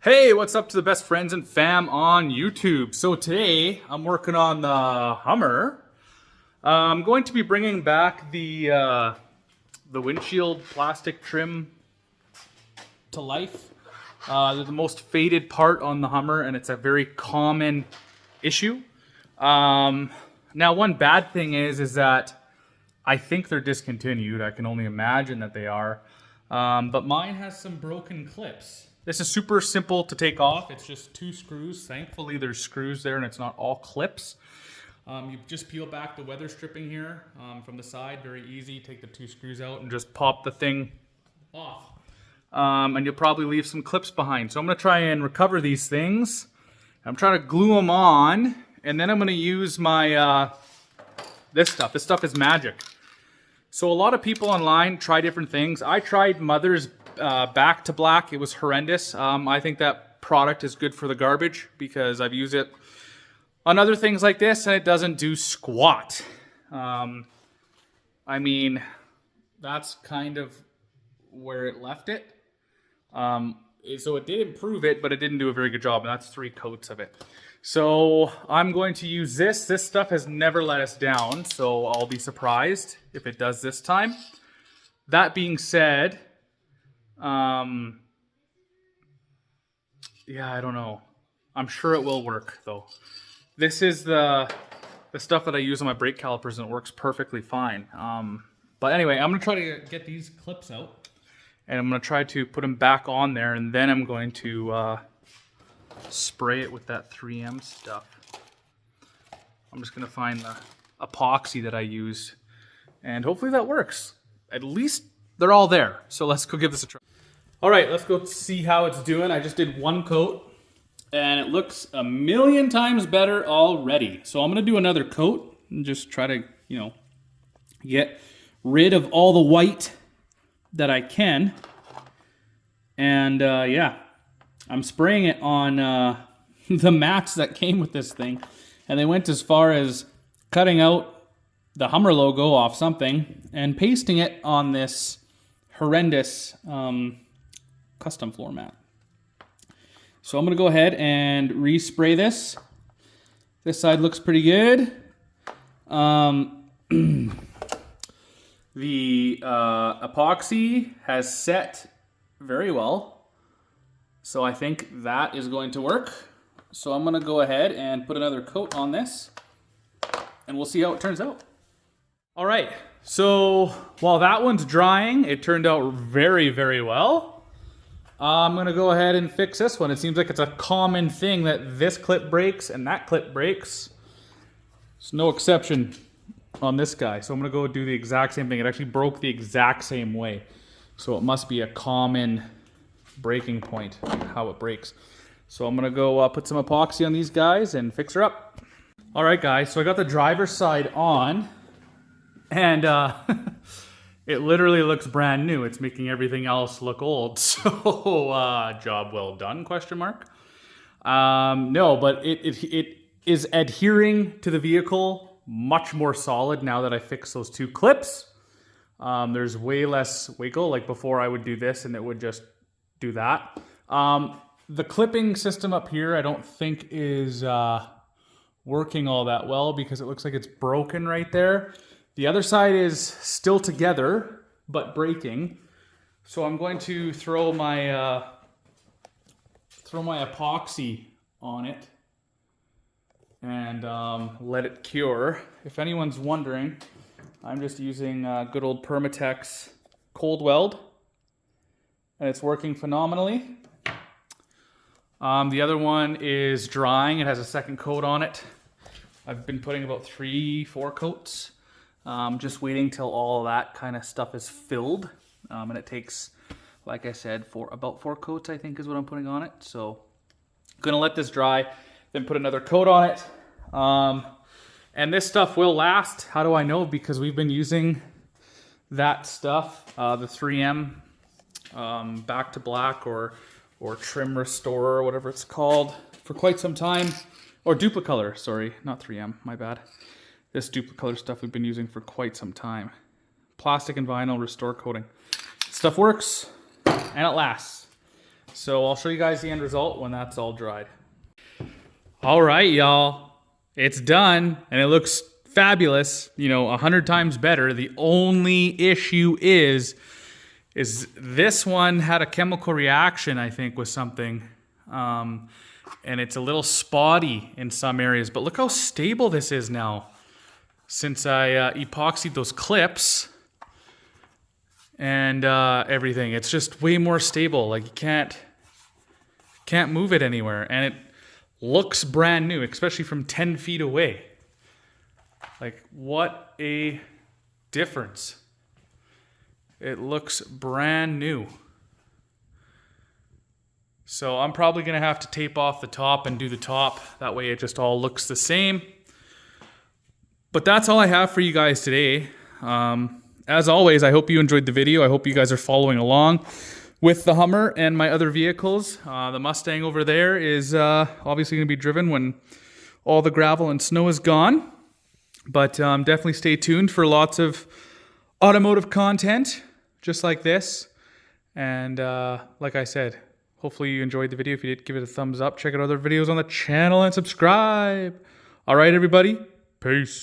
Hey, what's up to the best friends and fam on YouTube? So today I'm working on the Hummer. I'm going to be bringing back the windshield plastic trim to life. They're the most faded part on the Hummer, and it's a very common issue. Now, one bad thing is that I think they're discontinued. I can only imagine that they are. But mine has some broken clips. This is super simple to take off. It's just 2 screws. Thankfully, there's screws there and it's not all clips. You just peel back the weather stripping here from the side. Very easy. Take the 2 screws out and just pop the thing off. And you'll probably leave some clips behind. So I'm going to try and recover these things. I'm trying to glue them on. And then I'm going to use my this stuff. This stuff is magic. So a lot of people online try different things. I tried Mother's Back to Black. It was horrendous. I think that product is good for the garbage because I've used it on other things like this and it doesn't do squat. I mean, that's kind of where it left it. So it did improve it, but it didn't do a very good job, and that's 3 coats of it. So I'm going to use this. This stuff has never let us down, so I'll be surprised if it does this time. That being said, yeah, I don't know. I'm sure it will work, though. This is the stuff that I use on my brake calipers, and it works perfectly fine. But anyway, I'm going to try to get these clips out, and I'm going to try to put them back on there, and then I'm going to spray it with that 3M stuff. I'm just going to find the epoxy that I used, and hopefully that works. At least they're all there, so let's go give this a try. All right, let's go see how it's doing. I just did 1 coat, and it looks a million times better already. So I'm going to do another coat and just try to, get rid of all the white that I can. And yeah, I'm spraying it on the mats that came with this thing, and they went as far as cutting out the Hummer logo off something and pasting it on this horrendous custom floor mat. So I'm going to go ahead and respray this. This side looks pretty good. The epoxy has set very well, so I think that is going to work. So I'm going to go ahead and put another coat on this, and we'll see how it turns out. All right, so while that one's drying, it turned out very, very well. I'm going to go ahead and fix this one. It seems like it's a common thing that this clip breaks and that clip breaks. There's no exception on this guy. So I'm going to go do the exact same thing. It actually broke the exact same way. So it must be a common breaking point, how it breaks. So I'm going to go put some epoxy on these guys and fix her up. All right, guys, so I got the driver's side on, and it literally looks brand new. It's making everything else look old. So job well done, question mark. No, but it is adhering to the vehicle much more solid now that I fixed those 2 clips. There's way less wiggle. Like before I would do this and it would just do that. The clipping system up here I don't think is working all that well because it looks like it's broken right there. The other side is still together, but breaking. So I'm going to throw my epoxy on it and let it cure. If anyone's wondering, I'm just using good old Permatex cold weld, and it's working phenomenally. The other one is drying. It has a 2nd coat on it. I've been putting about 3-4 coats. Just waiting till all of that kind of stuff is filled. And it takes, like I said, about 4 coats, I think is what I'm putting on it. So I'm gonna let this dry, then put another coat on it. And this stuff will last. How do I know? Because we've been using that stuff, the 3M Back to Black or Trim Restorer, or whatever it's called, for quite some time. Or Duplicolor, sorry, not 3M, my bad. This Duplicolor stuff we've been using for quite some time. Plastic and vinyl restore coating. Stuff works, and it lasts. So I'll show you guys the end result when that's all dried. All right, y'all. It's done, and it looks fabulous. You know, 100 times better. The only issue is this one had a chemical reaction, I think, with something. And it's a little spotty in some areas. But look how stable this is now. Since I epoxied those clips and everything, it's just way more stable. Like, you can't move it anywhere, and it looks brand new, especially from 10 feet away. Like, what a difference. It looks brand new. So I'm probably gonna have to tape off the top and do the top. That way it just all looks the same. But that's all I have for you guys today. As always, I hope you enjoyed the video. I hope you guys are following along with the Hummer and my other vehicles. The Mustang over there is obviously going to be driven when all the gravel and snow is gone. But definitely stay tuned for lots of automotive content just like this. And like I said, hopefully you enjoyed the video. If you did, give it a thumbs up. Check out other videos on the channel and subscribe. All right, everybody. Peace.